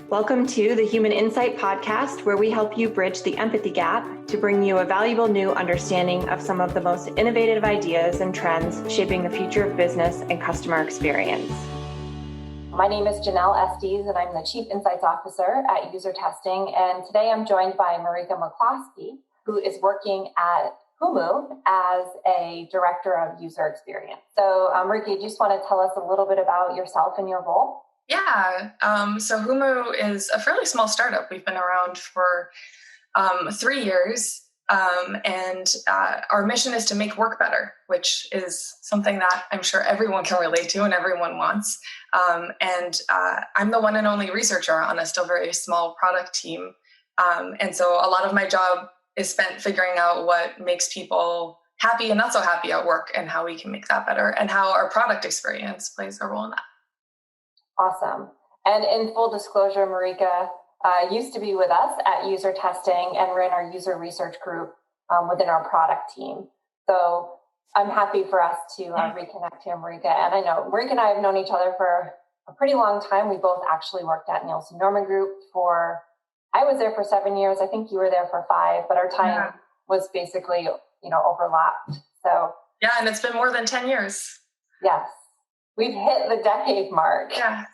Welcome to the Human Insight Podcast, where we help you bridge the empathy gap to bring you a valuable new understanding of some of the most innovative ideas and trends shaping the future of business and customer experience. My name is Janelle Estes, and I'm the Chief Insights Officer at UserTesting. And today I'm joined by Marieke McCloskey, who is working at Humu as a Director of User Experience. So, Marieke, do you just want to tell us a little bit about yourself and your role? Yeah, so Humu is a fairly small startup. We've been around for 3 years, and our mission is to make work better, which is something that I'm sure everyone can relate to and everyone wants. And I'm the one and only researcher on a still very small product team. And so a lot of my job is spent figuring out what makes people happy and not so happy at work and how we can make that better and how our product experience plays a role in that. Awesome. And in full disclosure, Marieke used to be with us at UserTesting and ran our user research group within our product team. So I'm happy for us to reconnect here, Marieke. And I know Marieke and I have known each other for a pretty long time. We both actually worked at Nielsen Norman Group I was there for 7 years. I think you were there for 5, but our time was basically, overlapped. So yeah, and it's been more than 10 years. Yes. We've hit the decade mark. Yes.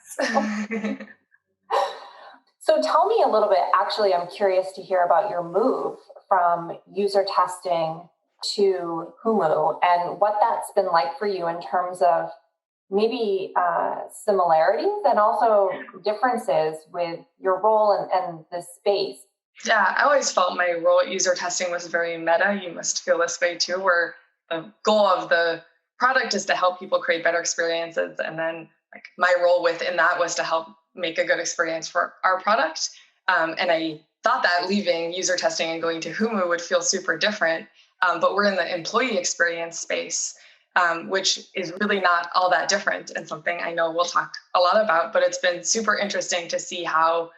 So tell me a little bit, actually, I'm curious to hear about your move from UserTesting to Humu and what that's been like for you in terms of maybe similarities and also differences with your role and the space. Yeah, I always felt my role at UserTesting was very meta. You must feel this way too, where the goal of the product is to help people create better experiences. And then my role within that was to help make a good experience for our product. And I thought that leaving UserTesting and going to Humu would feel super different. But we're in the employee experience space, which is really not all that different and something I know we'll talk a lot about. But it's been super interesting to see how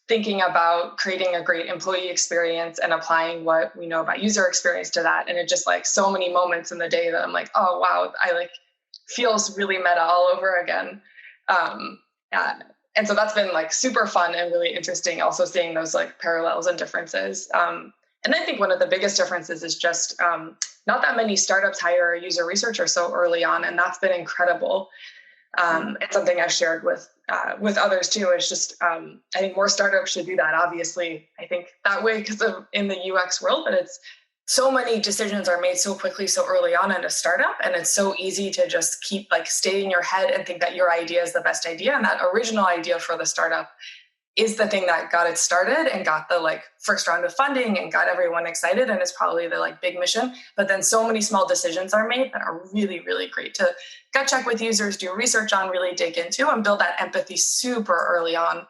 thinking about creating a great employee experience and applying what we know about user experience to that. And it just so many moments in the day that I'm like, oh, wow, feels really meta all over again. And so that's been super fun and really interesting. Also seeing those parallels and differences. And I think one of the biggest differences is just not that many startups hire a user researcher so early on. And that's been incredible. It's something I've shared with others too. It's just, I think more startups should do that. Obviously, I think that way because of in the UX world, but it's so many decisions are made so quickly, so early on in a startup. And it's so easy to just keep stay in your head and think that your idea is the best idea. And that original idea for the startup is the thing that got it started and got the first round of funding and got everyone excited. And it's probably the big mission. But then so many small decisions are made that are really, really great to gut check with users, do research on, really dig into and build that empathy super early on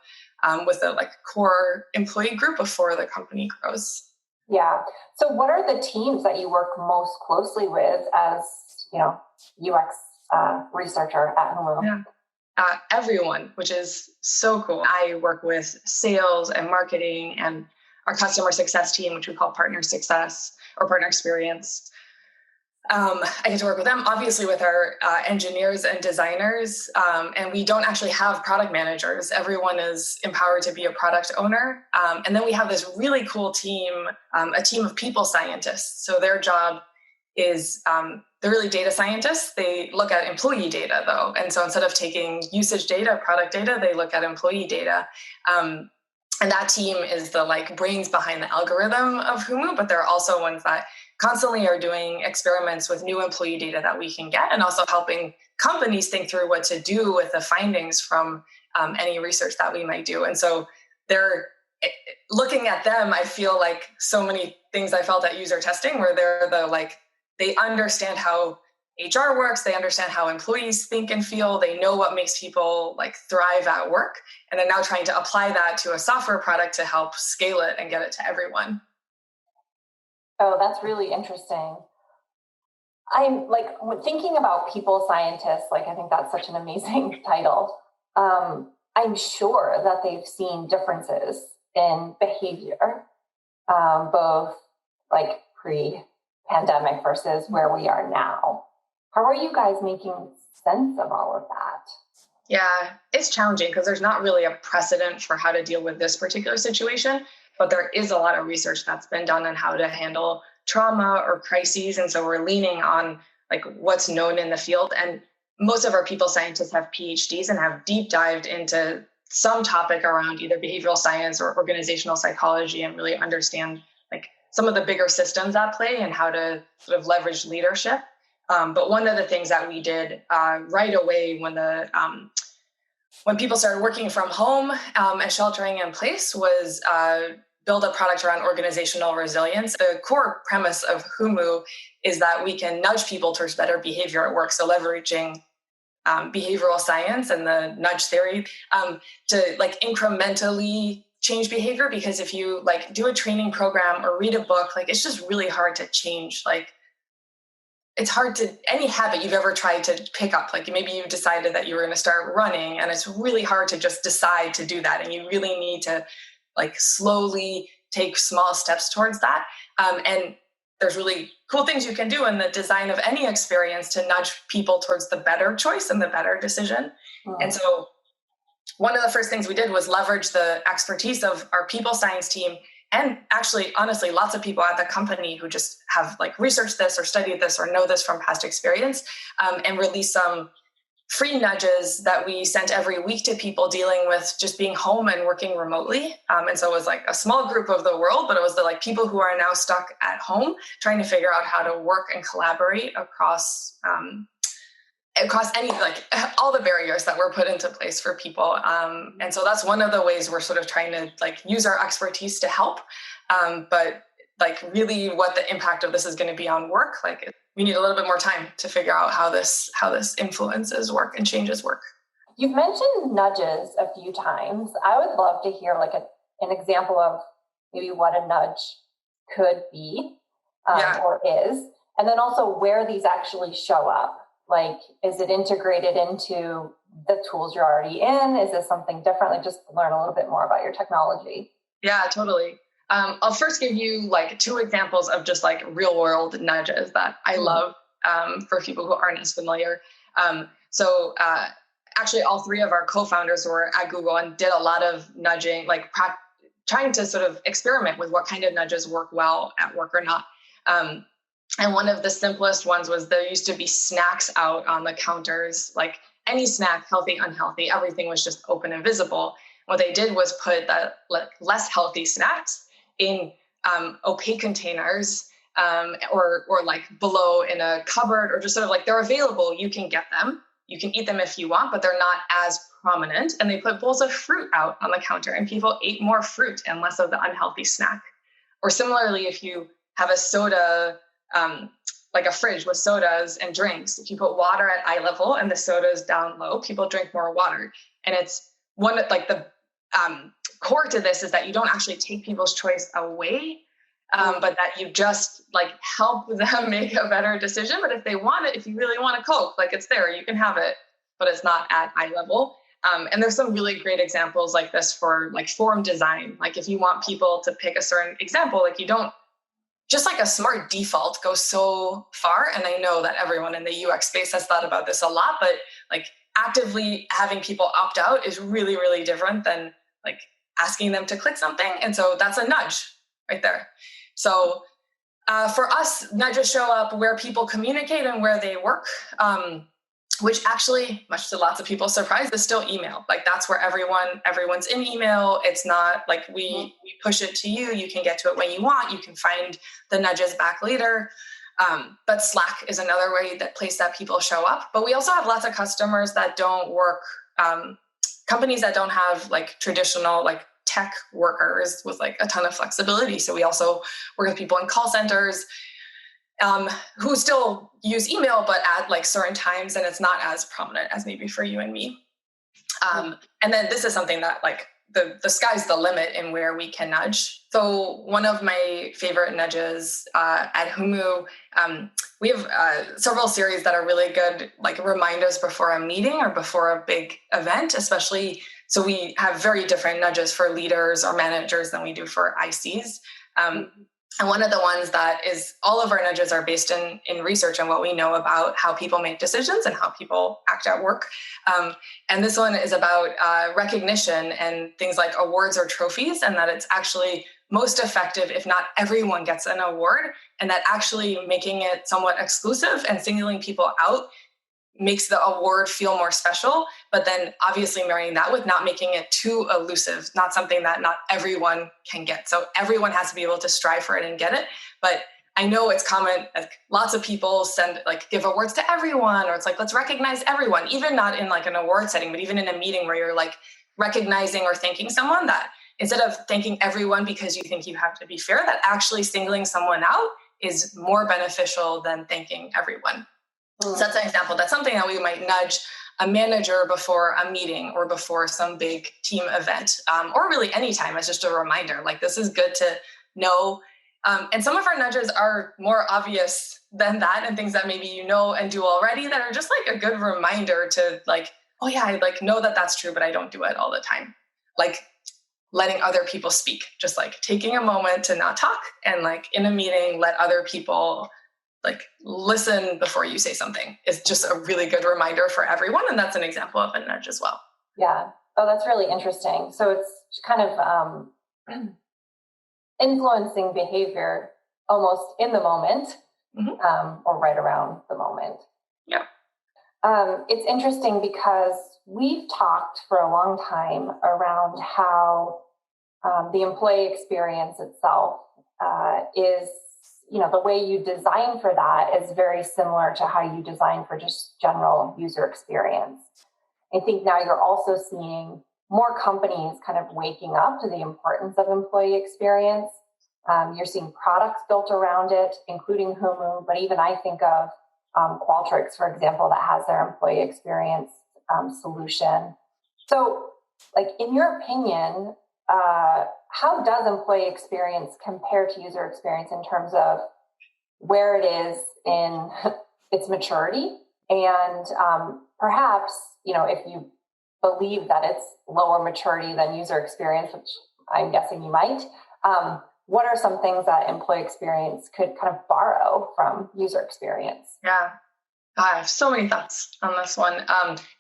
with a core employee group before the company grows. Yeah. So what are the teams that you work most closely with as, UX researcher at Humu? Yeah. Everyone, which is so cool. I work with sales and marketing and our customer success team, which we call partner success or partner experience. I get to work with them, obviously with our engineers and designers. And we don't actually have product managers. Everyone is empowered to be a product owner. And then we have this really cool team, a team of people scientists. So their job is they're really data scientists. They look at employee data though. And so instead of taking usage data, product data, they look at employee data. And that team is the brains behind the algorithm of Humu, but they're also ones that constantly are doing experiments with new employee data that we can get and also helping companies think through what to do with the findings from any research that we might do. And so they're looking at them, I feel so many things I felt at UserTesting where they're they understand how HR works. They understand how employees think and feel. They know what makes people thrive at work. And they're now trying to apply that to a software product to help scale it and get it to everyone. Oh, that's really interesting. I'm thinking about people scientists, I think that's such an amazing title. I'm sure that they've seen differences in behavior, both pre-pandemic versus where we are now. How are you guys making sense of all of that? Yeah, it's challenging because there's not really a precedent for how to deal with this particular situation, but there is a lot of research that's been done on how to handle trauma or crises. And so we're leaning on like what's known in the field. And most of our people scientists have PhDs and have deep dived into some topic around either behavioral science or organizational psychology and really understand like some of the bigger systems at play and how to sort of leverage leadership. But one of the things that we did right away when people started working from home and sheltering in place was build a product around organizational resilience. The core premise of Humu is that we can nudge people towards better behavior at work. So leveraging behavioral science and the nudge theory to like incrementally change behavior. Because if you like do a training program or read a book, like it's just really hard to change. Like it's hard to any habit you've ever tried to pick up. Like maybe you decided that you were going to start running, and it's really hard to just decide to do that. And you really need to like slowly take small steps towards that. And there's really cool things you can do in the design of any experience to nudge people towards the better choice and the better decision. And so one of the first things we did was leverage the expertise of our people science team. And actually, honestly, lots of people at the company who just have like researched this or studied this or know this from past experience, and release some free nudges that we sent every week to people dealing with just being home and working remotely. And so it was like a small group of the world, but it was the like people who are now stuck at home trying to figure out how to work and collaborate across any, like all the barriers that were put into place for people. And so that's one of the ways we're sort of trying to like use our expertise to help. But like really what the impact of this is going to be on work, like we need a little bit more time to figure out how this influences work and changes work. You've mentioned nudges a few times. I would love to hear like an example of maybe what a nudge could be or is, and then also where these actually show up. Like, is it integrated into the tools you're already in? Is this something different? Like, just learn a little bit more about your technology. Yeah, totally. I'll first give you like two examples of just like real world nudges that I love for people who aren't as familiar. So actually all three of our co-founders were at Google and did a lot of nudging, like trying to sort of experiment with what kind of nudges work well at work or not. And one of the simplest ones was there used to be snacks out on the counters, like any snack, healthy, unhealthy, everything was just open and visible. What they did was put the less healthy snacks in opaque containers or like below in a cupboard, or just sort of like they're available. You can get them. You can eat them if you want, but they're not as prominent. And they put bowls of fruit out on the counter and people ate more fruit and less of the unhealthy snack. Or similarly, if you have a soda, like a fridge with sodas and drinks, if you put water at eye level and the soda's down low, people drink more water. And it's one that like the core to this is that you don't actually take people's choice away, but that you just like help them make a better decision. But if they want it, if you really want a Coke, like it's there, you can have it, but it's not at eye level. And there's some really great examples like this for like form design. Like if you want people to pick a certain example, like you don't, just like a smart default goes so far. And I know that everyone in the UX space has thought about this a lot, but like actively having people opt out is really, really different than like asking them to click something. And so that's a nudge right there. So for us, nudges show up where people communicate and where they work, which actually, much to lots of people's surprise, is still email. Like that's where everyone's in email. It's not like we push it to you. You can get to it when you want. You can find the nudges back later. But Slack is another place that people show up. But we also have lots of customers that don't work, companies that don't have like traditional like tech workers with like a ton of flexibility. So we also work with people in call centers who still use email, but at like certain times, and it's not as prominent as maybe for you and me. And then this is something that like the sky's the limit in where we can nudge. So one of my favorite nudges at Humu, we have several series that are really good, like reminders before a meeting or before a big event, especially. So we have very different nudges for leaders or managers than we do for ICs. And one of the ones that is, all of our nudges are based in research and what we know about how people make decisions and how people act at work. And this one is about recognition and things like awards or trophies, and that it's actually most effective if not everyone gets an award, and that actually making it somewhat exclusive and singling people out makes the award feel more special, but then obviously marrying that with not making it too elusive, not something that not everyone can get. So everyone has to be able to strive for it and get it. But I know it's common, like lots of people give awards to everyone, or it's like, let's recognize everyone, even not in like an award setting, but even in a meeting where you're like recognizing or thanking someone, that instead of thanking everyone because you think you have to be fair, that actually singling someone out is more beneficial than thanking everyone. So that's an example. That's something that we might nudge a manager before a meeting or before some big team event, or really anytime as just a reminder, like this is good to know. And some of our nudges are more obvious than that, and things that maybe you know and do already that are just like a good reminder to like, oh yeah, I like know that that's true, but I don't do it all the time. Like letting other people speak, just like taking a moment to not talk and like in a meeting, let other people like listen before you say something is just a really good reminder for everyone. And that's an example of a nudge as well. Yeah. Oh, that's really interesting. So it's kind of influencing behavior almost in the moment, or right around the moment. Yeah. It's interesting because we've talked for a long time around how the employee experience itself is, the way you design for that is very similar to how you design for just general user experience. I think now you're also seeing more companies kind of waking up to the importance of employee experience. You're seeing products built around it, including Humu, but even I think of Qualtrics, for example, that has their employee experience solution. So, like, in your opinion, how does employee experience compare to user experience in terms of where it is in its maturity? And perhaps, if you believe that it's lower maturity than user experience, which I'm guessing you might, what are some things that employee experience could kind of borrow from user experience? Yeah. I have so many thoughts on this one.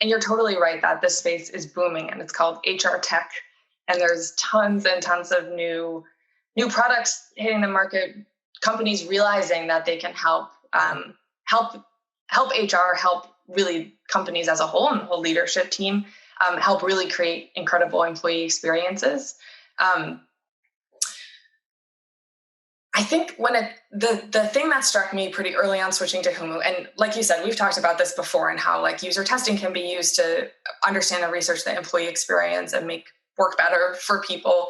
And you're totally right that this space is booming, and it's called HR tech. And there's tons and tons of new products hitting the market, companies realizing that they can help HR, help really companies as a whole and the whole leadership team, help really create incredible employee experiences. I think the thing that struck me pretty early on switching to Humu, and like you said, we've talked about this before, and how like user testing can be used to understand and research the employee experience and make work better for people.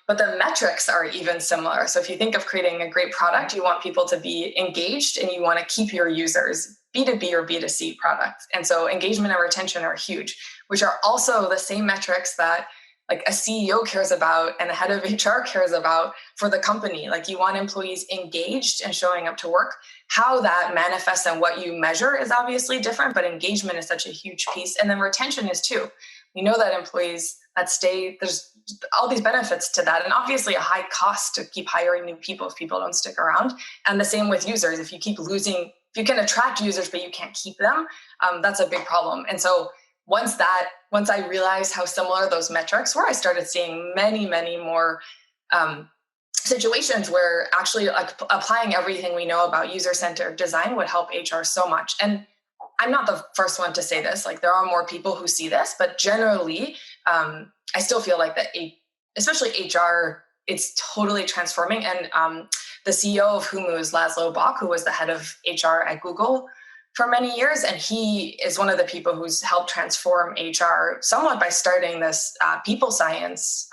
But the metrics are even similar. So if you think of creating a great product, you want people to be engaged and you want to keep your users, B2B or B2C products. And so engagement and retention are huge, which are also the same metrics that like a CEO cares about and a head of HR cares about for the company. Like you want employees engaged and showing up to work. How that manifests and what you measure is obviously different, but engagement is such a huge piece. And then retention is too. We know that employees that stay, there's all these benefits to that. And obviously a high cost to keep hiring new people if people don't stick around. And the same with users. If you keep losing, if you can attract users, but you can't keep them, that's a big problem. And so once I realized how similar those metrics were, I started seeing many, many more situations where actually like applying everything we know about user-centered design would help HR so much. And I'm not the first one to say this, like there are more people who see this, but generally, I still feel like that, especially HR, it's totally transforming. And the CEO of Humu is Laszlo Bock, who was the head of HR at Google for many years. And he is one of the people who's helped transform HR somewhat by starting this people science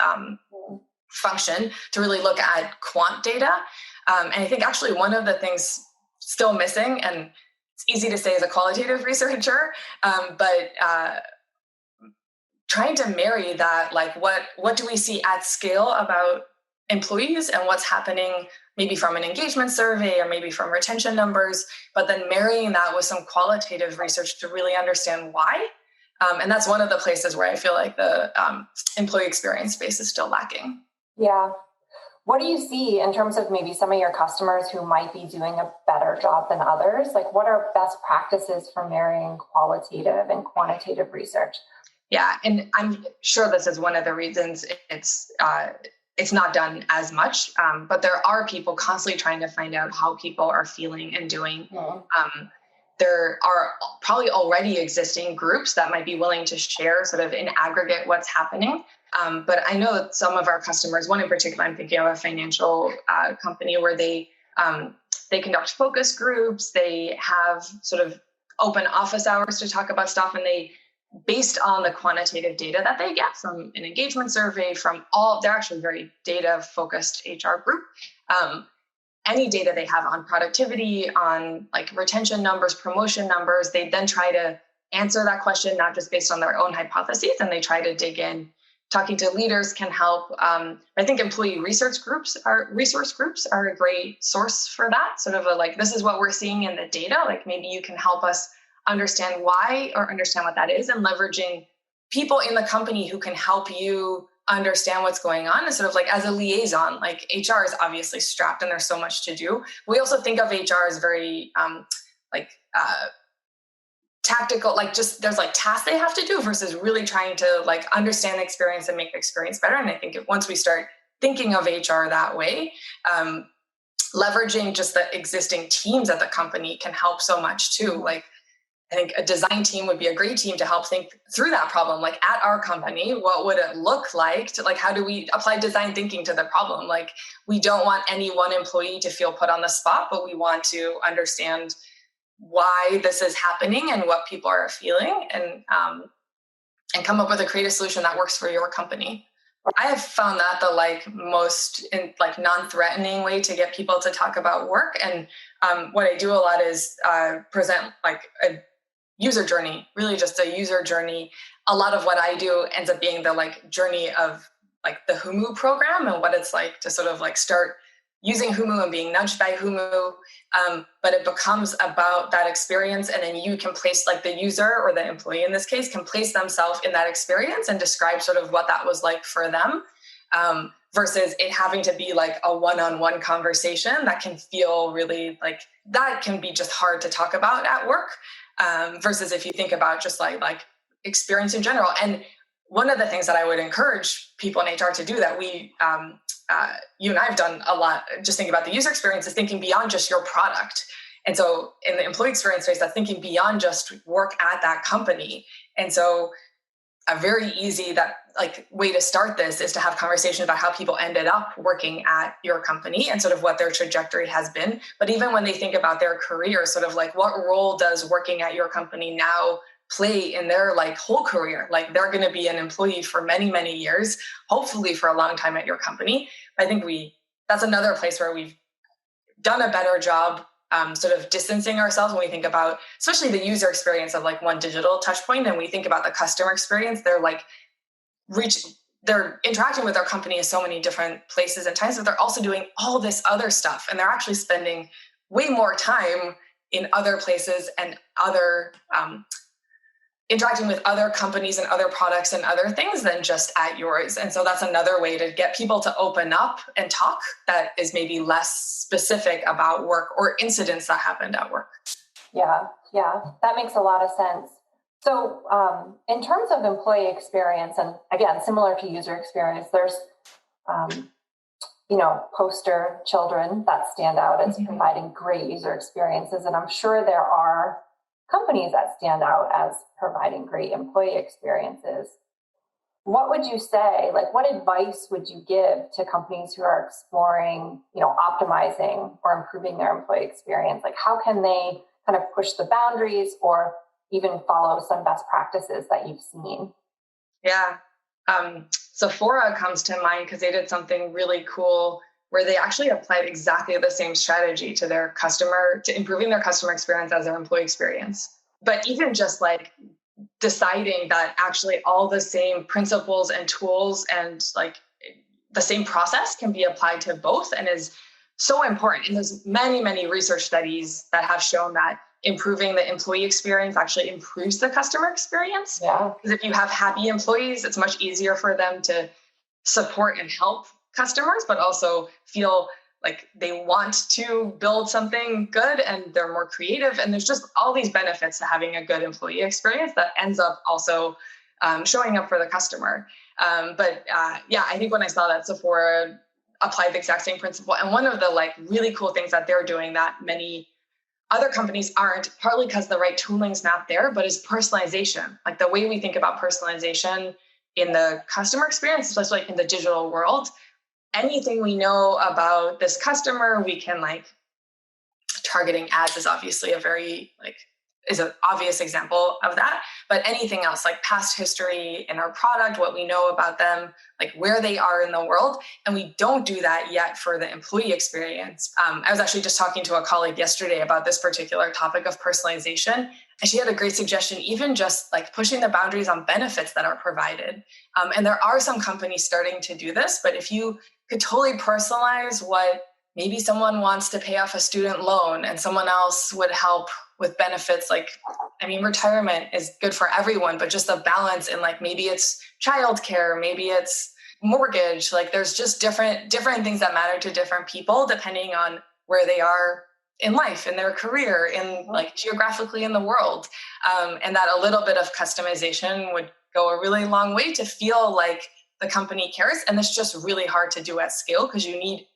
function to really look at quant data. And I think actually one of the things still missing, and it's easy to say as a qualitative researcher, but trying to marry that, like what do we see at scale about employees and what's happening maybe from an engagement survey or maybe from retention numbers, but then marrying that with some qualitative research to really understand why. And that's one of the places where I feel like the employee experience space is still lacking. Yeah. what do you see in terms of maybe some of your customers who might be doing a better job than others? Like, what are best practices for marrying qualitative and quantitative research? Yeah, and I'm sure this is one of the reasons it's not done as much, but there are people constantly trying to find out how people are feeling and doing. There are probably already existing groups that might be willing to share sort of in aggregate what's happening. But I know that some of our customers, one in particular, I'm thinking of a financial company where they conduct focus groups, they have sort of open office hours to talk about stuff, and they, based on the quantitative data that they get from an engagement survey, they're actually very data focused HR group. Any data they have on productivity, on like retention numbers, promotion numbers, they then try to answer that question, not just based on their own hypotheses, and they try to dig in. Talking to leaders can help. I think employee resource groups are a great source for that. Sort of this is what we're seeing in the data. Like maybe you can help us understand why or understand what that is, and leveraging people in the company who can help you understand what's going on, and sort of like as a liaison. Like HR is obviously strapped and there's so much to do. We also think of HR as very tactical, like just there's like tasks they have to do versus really trying to like understand the experience and make the experience better. And I think once we start thinking of HR that way, leveraging just the existing teams at the company can help so much too. Like I think a design team would be a great team to help think through that problem. Like at our company, what would it look like to, like, how do we apply design thinking to the problem? Like we don't want any one employee to feel put on the spot, but we want to understand why this is happening and what people are feeling, and come up with a creative solution that works for your company. I have found that the most non-threatening way to get people to talk about work. And what I do a lot is present like a user journey, really just a user journey. A lot of what I do ends up being the journey of the Humu program and what it's like to sort of start using Humu and being nudged by Humu. But it becomes about that experience. And then you can place the user, or the employee in this case, can place themselves in that experience and describe sort of what that was like for them, versus it having to be a one-on-one conversation that can feel really that can be just hard to talk about at work, versus if you think about just like experience in general. And one of the things that I would encourage people in HR to do that you and I have done a lot, just thinking about the user experience, is thinking beyond just your product. And so in the employee experience space, that's thinking beyond just work at that company. And so a very easy way to start this is to have conversations about how people ended up working at your company and sort of what their trajectory has been. But even when they think about their career, sort of what role does working at your company now play in their whole career? They're going to be an employee for many, many years, hopefully for a long time at your company. I think that's another place where we've done a better job sort of distancing ourselves when we think about, especially the user experience of one digital touch point, and we think about the customer experience. They're interacting with their company in so many different places and times, but they're also doing all this other stuff, and they're actually spending way more time in other places and other interacting with other companies and other products and other things than just at yours. And so that's another way to get people to open up and talk that is maybe less specific about work or incidents that happened at work. Yeah, that makes a lot of sense. So in terms of employee experience, and again, similar to user experience, there's, poster children that stand out as providing great user experiences. And I'm sure there are companies that stand out as providing great employee experiences. What would you say, what advice would you give to companies who are exploring, optimizing or improving their employee experience? How can they kind of push the boundaries or even follow some best practices that you've seen? Yeah. Sephora comes to mind because they did something really cool where they actually applied exactly the same strategy to to improving their customer experience as their employee experience. But even just deciding that actually all the same principles and tools and the same process can be applied to both, and is so important. And there's many, many research studies that have shown that improving the employee experience actually improves the customer experience. Yeah. Because if you have happy employees, it's much easier for them to support and help customers, but also feel like they want to build something good and they're more creative. And there's just all these benefits to having a good employee experience that ends up also showing up for the customer. I think when I saw that Sephora applied the exact same principle, and one of the like really cool things that they're doing that many other companies aren't, partly because the right tooling's not there, but is personalization. Like the way we think about personalization in the customer experience, especially in the digital world, anything we know about this customer, we can like, targeting ads is obviously is an obvious example of that. But anything else, like past history in our product, what we know about them, like where they are in the world. And we don't do that yet for the employee experience. I was actually just talking to a colleague yesterday about this particular topic of personalization. And she had a great suggestion, even just like pushing the boundaries on benefits that are provided. And there are some companies starting to do this, but if you could totally personalize what maybe someone wants to pay off a student loan and someone else would help with benefits. Retirement is good for everyone, but just a balance in like, maybe it's childcare, maybe it's mortgage. Like there's just different things that matter to different people depending on where they are in life, in their career, in like geographically in the world. And that a little bit of customization would go a really long way to feel like the company cares. And it's just really hard to do at scale because you need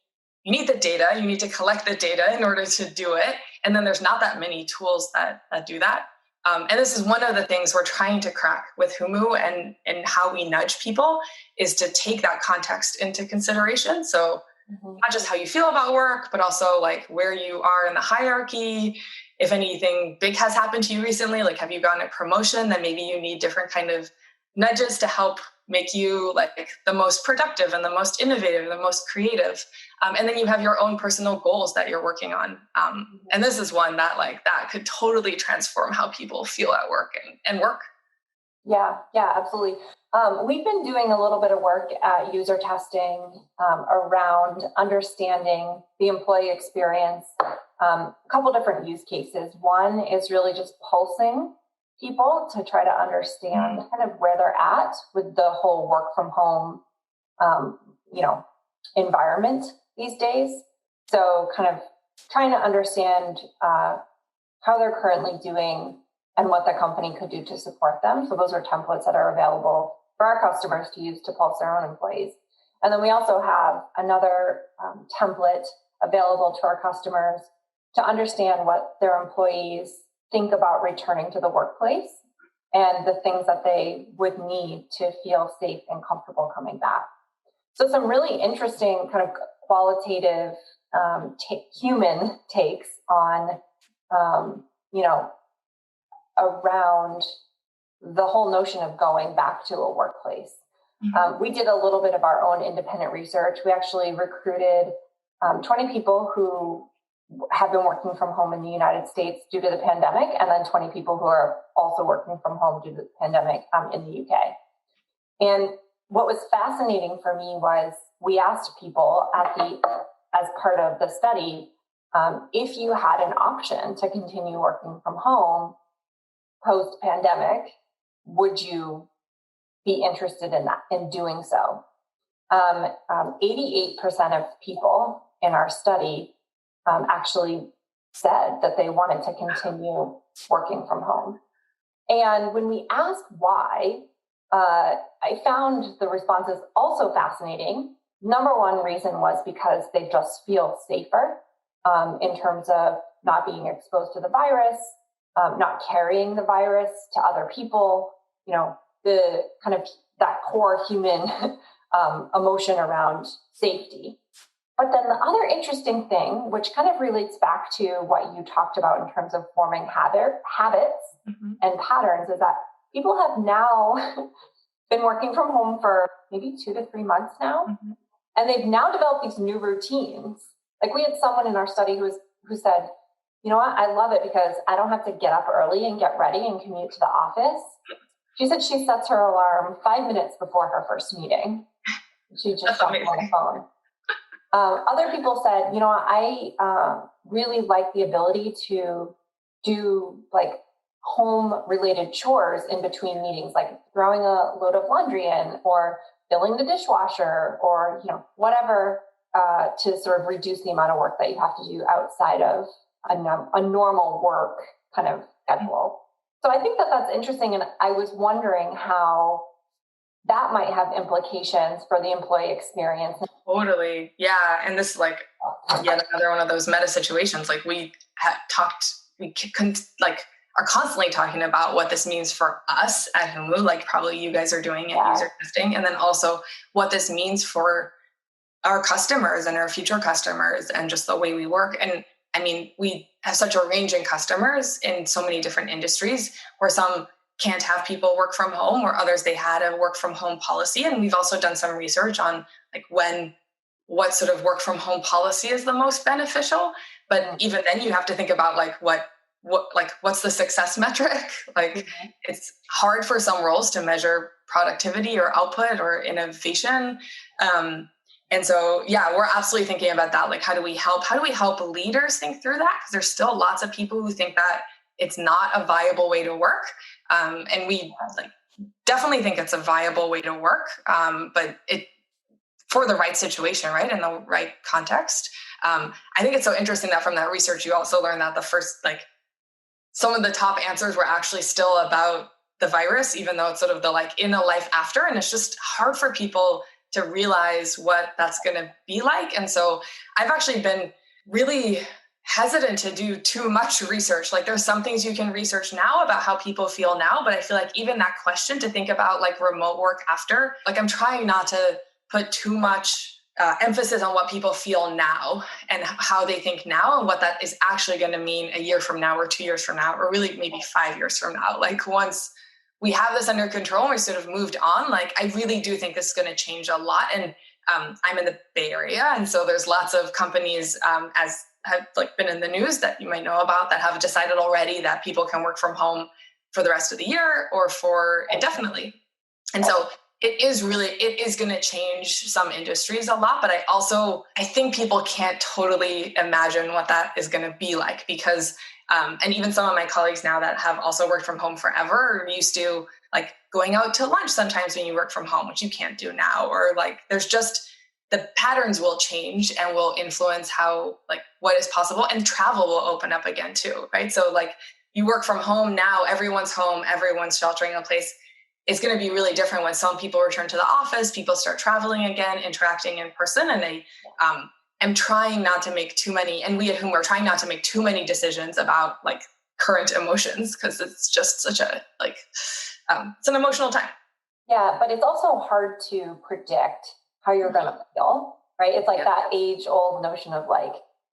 the data, you need to collect the data in order to do it. And then there's not that many tools that do that. And this is one of the things we're trying to crack with Humu and how we nudge people is to take that context into consideration. So not just how you feel about work, but also like where you are in the hierarchy. If anything big has happened to you recently, like have you gotten a promotion, then maybe you need different kind of nudges to help make you like the most productive and the most innovative and the most creative. And then you have your own personal goals that you're working on. And this is one that could totally transform how people feel at work and work. Yeah, absolutely. We've been doing a little bit of work at UserTesting around understanding the employee experience. A couple different use cases. One is really just pulsing people to try to understand kind of where they're at with the whole work from home, environment these days. So kind of trying to understand how they're currently doing and what the company could do to support them. So those are templates that are available for our customers to use to pulse their own employees. And then we also have another template available to our customers to understand what their employees think about returning to the workplace and the things that they would need to feel safe and comfortable coming back. So some really interesting kind of qualitative human takes on, around the whole notion of going back to a workplace. We did a little bit of our own independent research. We actually recruited 20 people who have been working from home in the United States due to the pandemic, and then 20 people who are also working from home due to the pandemic in the UK. And what was fascinating for me was we asked people as part of the study, if you had an option to continue working from home post-pandemic, would you be interested in doing so? 88% of people in our study actually said that they wanted to continue working from home. And when we asked why, I found the responses also fascinating. Number one reason was because they just feel safer in terms of not being exposed to the virus, not carrying the virus to other people, the kind of that core human emotion around safety. But then the other interesting thing, which kind of relates back to what you talked about in terms of forming habits and patterns, is that people have now been working from home for maybe 2 to 3 months now. And they've now developed these new routines. Like we had someone in our study who said, you know what, I love it because I don't have to get up early and get ready and commute to the office. She said she sets her alarm 5 minutes before her first meeting. She just jumped on the phone. Other people said, I really like the ability to do like home related chores in between meetings, like throwing a load of laundry in or filling the dishwasher or, whatever, to sort of reduce the amount of work that you have to do outside of a normal work kind of schedule. So I think that that's interesting. And I was wondering how that might have implications for the employee experience. Totally. Yeah. And this is like yet another one of those meta situations. Like we are constantly talking about what this means for us at Humu, like probably you guys are doing at UserTesting, and then also what this means for our customers and our future customers and just the way we work. And I mean, we have such a range in customers in so many different industries where some can't have people work from home, or others they had a work from home policy. And we've also done some research on like what sort of work from home policy is the most beneficial. But even then you have to think about like what's the success metric? Like it's hard for some roles to measure productivity or output or innovation. And so, yeah, we're absolutely thinking about that. Like, how do we help leaders think through that? Because there's still lots of people who think that it's not a viable way to work. And we definitely think it's a viable way to work, but it for the right situation, right? In the right context. I think it's so interesting that from that research, you also learned that the first, some of the top answers were actually still about the virus, even though it's sort of the in a life after. And it's just hard for people to realize what that's going to be like. And so I've actually been really hesitant to do too much research. Like there's some things you can research now about how people feel now, but I feel like even that question to think about remote work after, I'm trying not to put too much emphasis on what people feel now and how they think now and what that is actually going to mean a year from now or 2 years from now, or really maybe 5 years from now. Once we have this under control and we sort of moved on, I really do think this is going to change a lot. And I'm in the Bay Area. And so there's lots of companies as have been in the news that you might know about that have decided already that people can work from home for the rest of the year or for indefinitely. And so it is going to change some industries a lot, but I think people can't totally imagine what that is going to be like because and even some of my colleagues now that have also worked from home forever are used to going out to lunch sometimes when you work from home, which you can't do now, or there's just the patterns will change and will influence how what is possible, and travel will open up again too, right? So you work from home now, everyone's home, everyone's sheltering in place. It's going to be really different when some people return to the office, people start traveling again, interacting in person, and they am trying not to make too many, and we at Humu are trying not to make too many decisions about current emotions because it's just such a it's an emotional time. Yeah, but it's also hard to predict how you're going to feel, right? It's that age-old notion of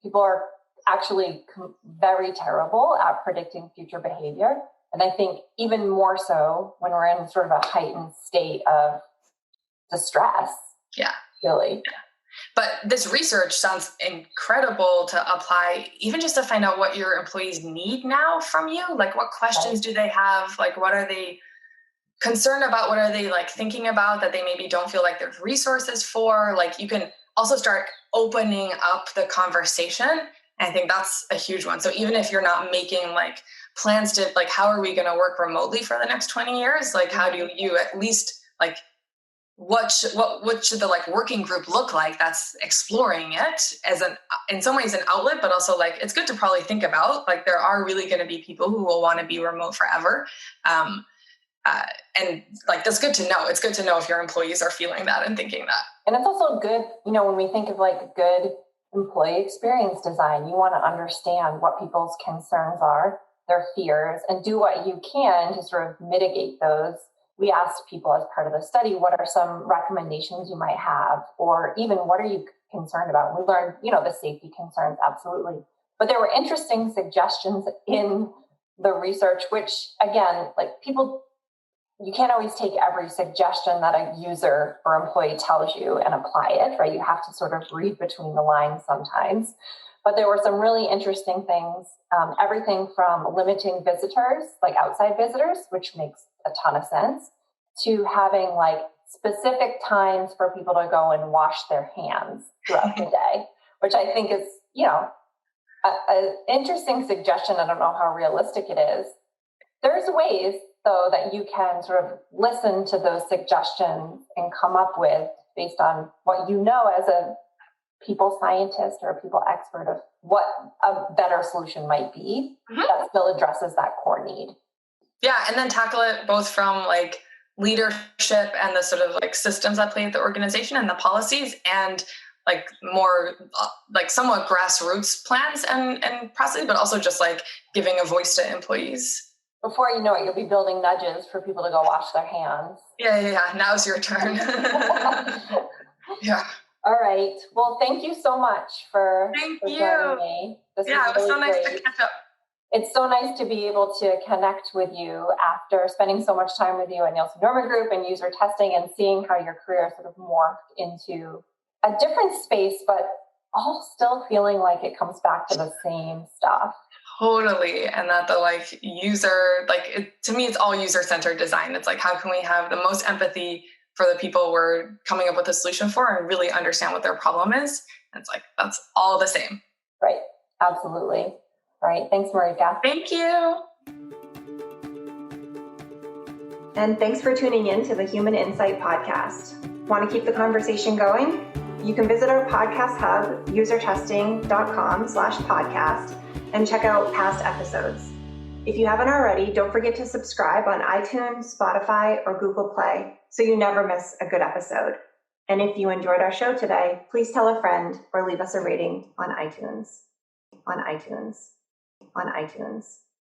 people are actually very terrible at predicting future behavior. And I think even more so when we're in sort of a heightened state of distress. Yeah. Really. Yeah. But this research sounds incredible to apply, even just to find out what your employees need now from you. What questions do they have? What are they concerned about? What are they thinking about that they maybe don't feel like there's resources for? You can also start opening up the conversation. And I think that's a huge one. So even if you're not making plans to how are we going to work remotely for the next 20 years? How do you at least what should the working group look like that's exploring it as in some ways an outlet, but also it's good to probably think about there are really going to be people who will want to be remote forever. And that's good to know. It's good to know if your employees are feeling that and thinking that. And it's also good, when we think of good employee experience design, you want to understand what people's concerns are, their fears, and do what you can to sort of mitigate those. We asked people as part of the study, what are some recommendations you might have, or even what are you concerned about? We learned, the safety concerns, absolutely. But there were interesting suggestions in the research, which again, you can't always take every suggestion that a user or employee tells you and apply it, right? You have to sort of read between the lines sometimes. But there were some really interesting things, everything from limiting visitors, outside visitors, which makes a ton of sense, to having specific times for people to go and wash their hands throughout the day, which I think is, an interesting suggestion. I don't know how realistic it is. There's ways, though, that you can sort of listen to those suggestions and come up with based on what you know as a people scientist or a people expert of what a better solution might be that still addresses that core need. Yeah, and then tackle it both from like leadership and the sort of like systems that play at the organization and the policies, and like more like somewhat grassroots plans and processes, but also just like giving a voice to employees. Before you know it, you'll be building nudges for people to go wash their hands. Yeah. Now's your turn. Yeah. All right. Well, thank you so much for joining me. It was so nice to catch up. It's so nice to be able to connect with you after spending so much time with you at Nielsen Norman Group and UserTesting, and seeing how your career sort of morphed into a different space, but all still feeling like it comes back to the same stuff. Totally. And that the like user, to me, it's all user-centered design. It's like, how can we have the most empathy for the people we're coming up with a solution for and really understand what their problem is? And it's like, that's all the same. Right. Absolutely. All right. Thanks, Marieke. Thank you. And thanks for tuning in to the Human Insight Podcast. Want to keep the conversation going? You can visit our podcast hub, usertesting.com/podcast, and check out past episodes. If you haven't already, don't forget to subscribe on iTunes, Spotify, or Google Play so you never miss a good episode. And if you enjoyed our show today, please tell a friend or leave us a rating on iTunes.